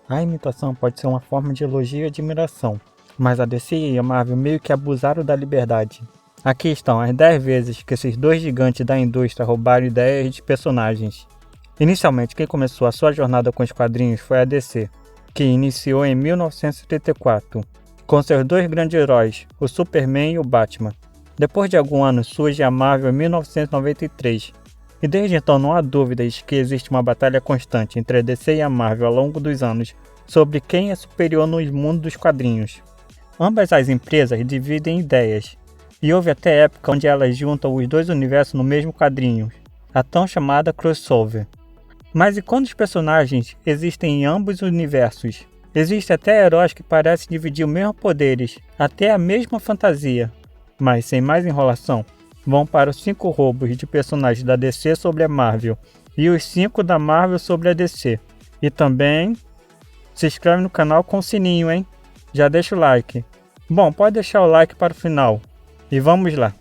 A imitação pode ser uma forma de elogio e admiração, mas a DC e a Marvel meio que abusaram da liberdade. Aqui estão as 10 vezes que esses dois gigantes da indústria roubaram ideias de personagens. Inicialmente, quem começou a sua jornada com os quadrinhos foi a DC, que iniciou em 1974, com seus dois grandes heróis, o Superman e o Batman. Depois de alguns anos surge a Marvel em 1993, e desde então não há dúvidas que existe uma batalha constante entre a DC e a Marvel ao longo dos anos sobre quem é superior no mundo dos quadrinhos. Ambas as empresas dividem ideias, e houve até época onde elas juntam os dois universos no mesmo quadrinho, a tão chamada crossover. Mas e quando os personagens existem em ambos os universos? Existem até heróis que parecem dividir os mesmos poderes, até a mesma fantasia. Mas sem mais enrolação, vão para os 5 roubos de personagens da DC sobre a Marvel e os 5 da Marvel sobre a DC. E também se inscreve no canal com o sininho, hein? Já deixa o like. Bom, pode deixar o like para o final. E vamos lá.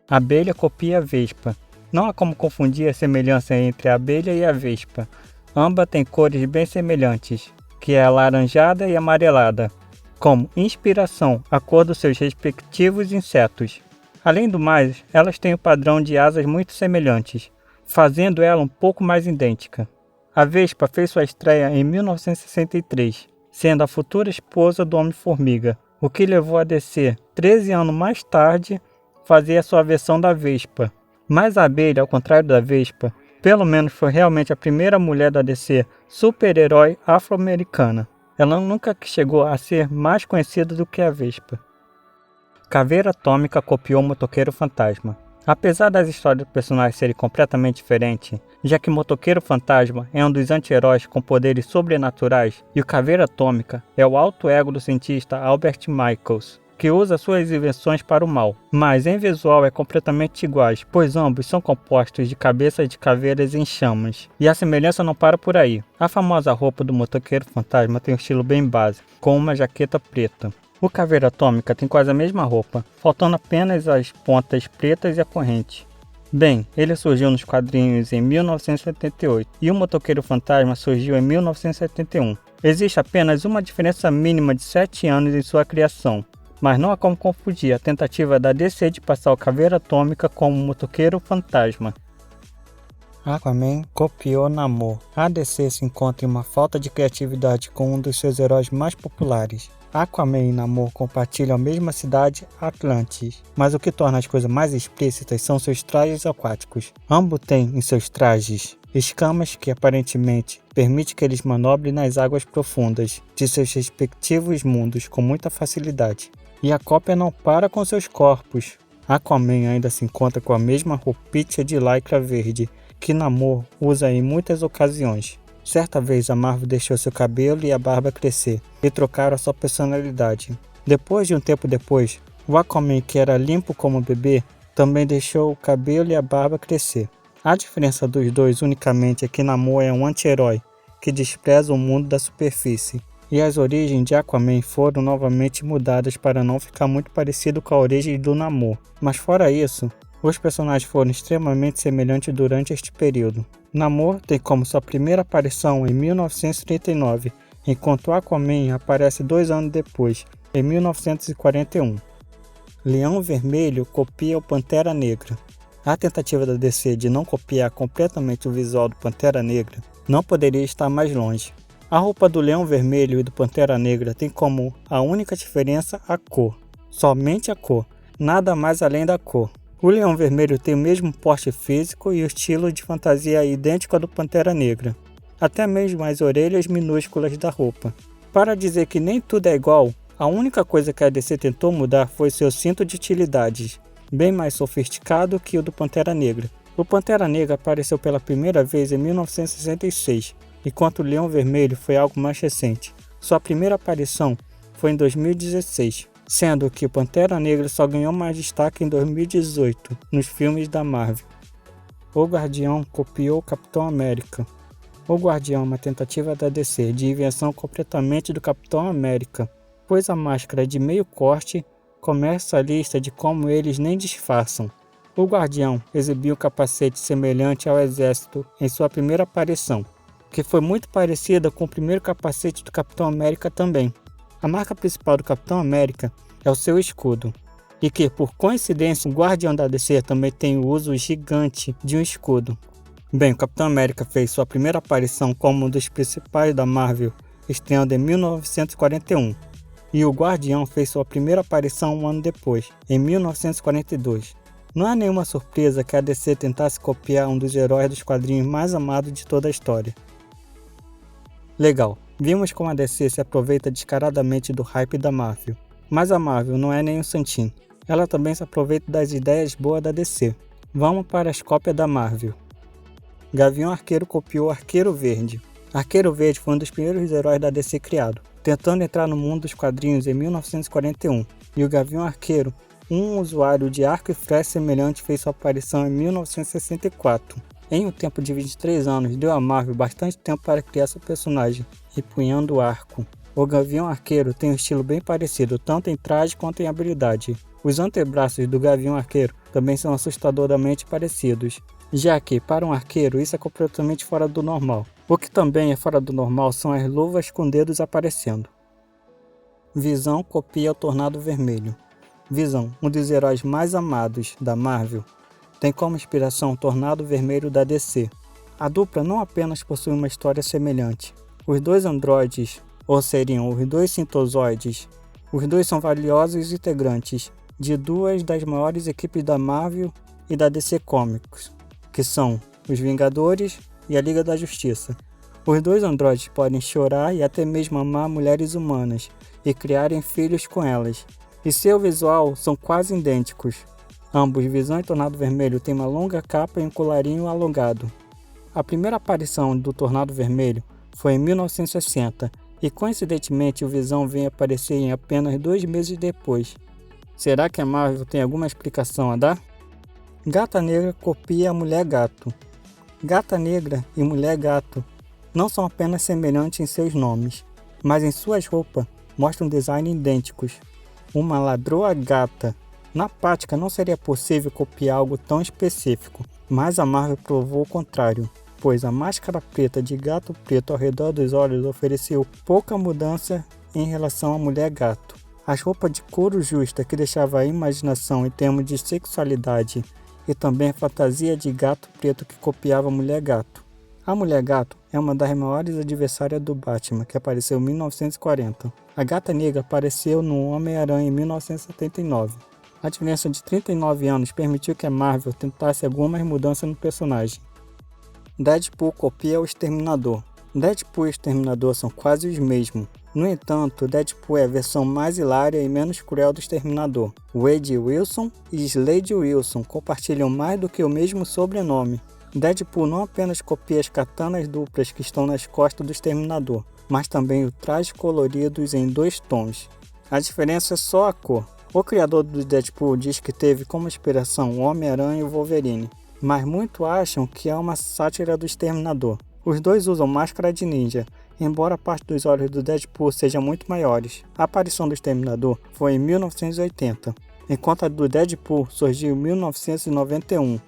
A abelha copia a vespa. Não há como confundir a semelhança entre a abelha e a vespa. Ambas têm cores bem semelhantes, que é a alaranjada e amarelada, como inspiração a cor dos seus respectivos insetos. Além do mais, elas têm um padrão de asas muito semelhantes, fazendo ela um pouco mais idêntica. A vespa fez sua estreia em 1963, sendo a futura esposa do Homem-Formiga, o que levou a DC, 13 anos mais tarde, fazer a sua versão da vespa. Mas a abelha, ao contrário da vespa, pelo menos foi realmente a primeira mulher da DC super-herói afro-americana. Ela nunca chegou a ser mais conhecida do que a vespa. Caveira Atômica copiou o Motoqueiro Fantasma. Apesar das histórias do personagem serem completamente diferentes, já que o Motoqueiro Fantasma é um dos anti-heróis com poderes sobrenaturais e o Caveira Atômica é o alto ego do cientista Albert Michaels, que usa suas invenções para o mal, mas em visual é completamente iguais, pois ambos são compostos de cabeças de caveiras em chamas. E a semelhança não para por aí. A famosa roupa do Motoqueiro Fantasma tem um estilo bem básico, com uma jaqueta preta. O Caveira Atômica tem quase a mesma roupa, faltando apenas as pontas pretas e a corrente. Bem, ele surgiu nos quadrinhos em 1978 e o Motoqueiro Fantasma surgiu em 1971. Existe apenas uma diferença mínima de 7 anos em sua criação, mas não há como confundir a tentativa da DC de passar o Caveira Atômica como Motoqueiro Fantasma. Aquaman copiou Namor. A DC se encontra em uma falta de criatividade com um dos seus heróis mais populares. Aquaman e Namor compartilham a mesma cidade, Atlantis, mas o que torna as coisas mais explícitas são seus trajes aquáticos. Ambos têm em seus trajes escamas que aparentemente permitem que eles manobrem nas águas profundas de seus respectivos mundos com muita facilidade. E a cópia não para com seus corpos. Aquaman ainda se encontra com a mesma roupinha de lycra verde que Namor usa em muitas ocasiões. Certa vez a Marvel deixou seu cabelo e a barba crescer e trocaram a sua personalidade. Depois de um tempo depois, o Aquaman, que era limpo como bebê, também deixou o cabelo e a barba crescer. A diferença dos dois unicamente é que Namor é um anti-herói que despreza o mundo da superfície. E as origens de Aquaman foram novamente mudadas para não ficar muito parecido com a origem do Namor. Mas fora isso, os personagens foram extremamente semelhantes durante este período. Namor tem como sua primeira aparição em 1939, enquanto Aquaman aparece 2 anos depois, em 1941. Leão Vermelho copia o Pantera Negra. A tentativa da DC de não copiar completamente o visual do Pantera Negra não poderia estar mais longe. A roupa do Leão Vermelho e do Pantera Negra tem como a única diferença a cor. Somente a cor, nada mais além da cor. O Leão Vermelho tem o mesmo porte físico e o estilo de fantasia idêntico ao do Pantera Negra, até mesmo as orelhas minúsculas da roupa. Para dizer que nem tudo é igual, a única coisa que a DC tentou mudar foi seu cinto de utilidades, bem mais sofisticado que o do Pantera Negra. O Pantera Negra apareceu pela primeira vez em 1966, enquanto o Leão Vermelho foi algo mais recente. Sua primeira aparição foi em 2016. Sendo que o Pantera Negra só ganhou mais destaque em 2018, nos filmes da Marvel. O Guardião copiou o Capitão América. O Guardião é uma tentativa da DC de invenção completamente do Capitão América, pois a máscara de meio corte começa a lista de como eles nem disfarçam. O Guardião exibiu um capacete semelhante ao exército em sua primeira aparição. que foi muito parecida com o primeiro capacete do Capitão América também. A marca principal do Capitão América é o seu escudo, e que, por coincidência, o Guardião da DC também tem o uso gigante de um escudo. Bem, o Capitão América fez sua primeira aparição como um dos principais da Marvel, estreando em 1941, e o Guardião fez sua primeira aparição um ano depois, em 1942. Não é nenhuma surpresa que a DC tentasse copiar um dos heróis dos quadrinhos mais amados de toda a história. Legal, vimos como a DC se aproveita descaradamente do hype da Marvel, mas a Marvel não é nem um santinho, ela também se aproveita das ideias boas da DC. Vamos para as cópias da Marvel. Gavião Arqueiro copiou Arqueiro Verde. Arqueiro Verde foi um dos primeiros heróis da DC criado, tentando entrar no mundo dos quadrinhos em 1941, e o Gavião Arqueiro, um usuário de arco e flecha semelhante, fez sua aparição em 1964. Em um tempo de 23 anos, deu a Marvel bastante tempo para criar seu personagem, empunhando o arco. O Gavião Arqueiro tem um estilo bem parecido, tanto em traje quanto em habilidade. Os antebraços do Gavião Arqueiro também são assustadoramente parecidos, já que, para um arqueiro, isso é completamente fora do normal. O que também é fora do normal são as luvas com dedos aparecendo. Visão copia o Tornado Vermelho. Visão, um dos heróis mais amados da Marvel, tem como inspiração o Tornado Vermelho da DC. A dupla não apenas possui uma história semelhante. Os dois androides, ou seriam os dois sintozoides, os dois são valiosos integrantes de duas das maiores equipes da Marvel e da DC Comics, que são os Vingadores e a Liga da Justiça. Os dois androides podem chorar e até mesmo amar mulheres humanas e criarem filhos com elas, e seu visual são quase idênticos. Ambos, Visão e Tornado Vermelho, têm uma longa capa e um colarinho alongado. A primeira aparição do Tornado Vermelho foi em 1960, e coincidentemente o Visão vem aparecer em apenas 2 meses depois. Será que a Marvel tem alguma explicação a dar? Gata Negra copia a Mulher Gato. Gata Negra e Mulher Gato não são apenas semelhantes em seus nomes, mas em suas roupas mostram design idênticos. Uma ladroa gata. Na prática não seria possível copiar algo tão específico, mas a Marvel provou o contrário, pois a máscara preta de gato preto ao redor dos olhos ofereceu pouca mudança em relação à Mulher Gato. As roupas de couro justa que deixava a imaginação em termos de sexualidade e também a fantasia de gato preto que copiava a Mulher Gato. A Mulher Gato é uma das maiores adversárias do Batman, que apareceu em 1940. A Gata Negra apareceu no Homem-Aranha em 1979. A diferença de 39 anos permitiu que a Marvel tentasse algumas mudanças no personagem. Deadpool copia o Exterminador. Deadpool e o Exterminador são quase os mesmos. No entanto, Deadpool é a versão mais hilária e menos cruel do Exterminador. Wade Wilson e Slade Wilson compartilham mais do que o mesmo sobrenome. Deadpool não apenas copia as katanas duplas que estão nas costas do Exterminador, mas também o traje coloridos em 2 tons. A diferença é só a cor. O criador do Deadpool diz que teve como inspiração o Homem-Aranha e o Wolverine, mas muitos acham que é uma sátira do Exterminador. Os dois usam máscara de ninja, embora a parte dos olhos do Deadpool seja muito maiores. A aparição do Exterminador foi em 1980, enquanto a do Deadpool surgiu em 1991.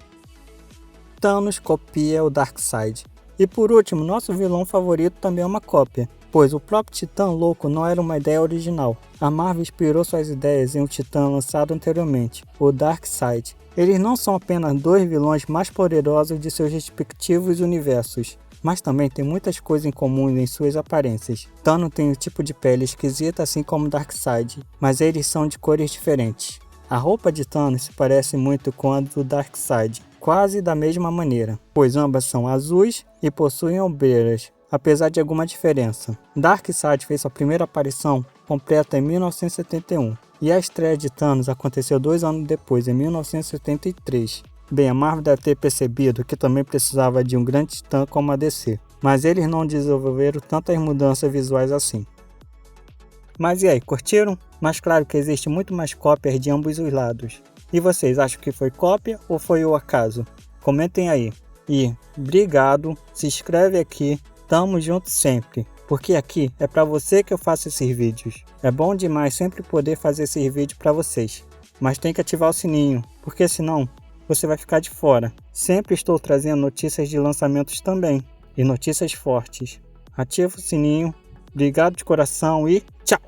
Thanos copia o Darkseid. E por último, nosso vilão favorito também é uma cópia, pois o próprio Titã Louco não era uma ideia original. A Marvel inspirou suas ideias em um Titã lançado anteriormente, o Darkseid. Eles não são apenas 2 vilões mais poderosos de seus respectivos universos, mas também têm muitas coisas em comum em suas aparências. Thanos tem um tipo de pele esquisita assim como Darkseid, mas eles são de cores diferentes. A roupa de Thanos se parece muito com a do Darkseid, quase da mesma maneira, pois ambas são azuis e possuem ombreiras, apesar de alguma diferença. Darkseid fez sua primeira aparição completa em 1971, e a estreia de Thanos aconteceu 2 anos depois, em 1973. Bem, a Marvel deve ter percebido que também precisava de um grande titã como a DC, mas eles não desenvolveram tantas mudanças visuais assim. Mas e aí, curtiram? Mas claro que existe muito mais cópias de ambos os lados. E vocês acham que foi cópia ou foi o acaso? Comentem aí. E obrigado, se inscreve aqui, tamo junto sempre. Porque aqui é pra você que eu faço esses vídeos. É bom demais sempre poder fazer esses vídeos pra vocês. Mas tem que ativar o sininho, porque senão você vai ficar de fora. Sempre estou trazendo notícias de lançamentos também. e notícias fortes. Ativa o sininho. Obrigado de coração e tchau!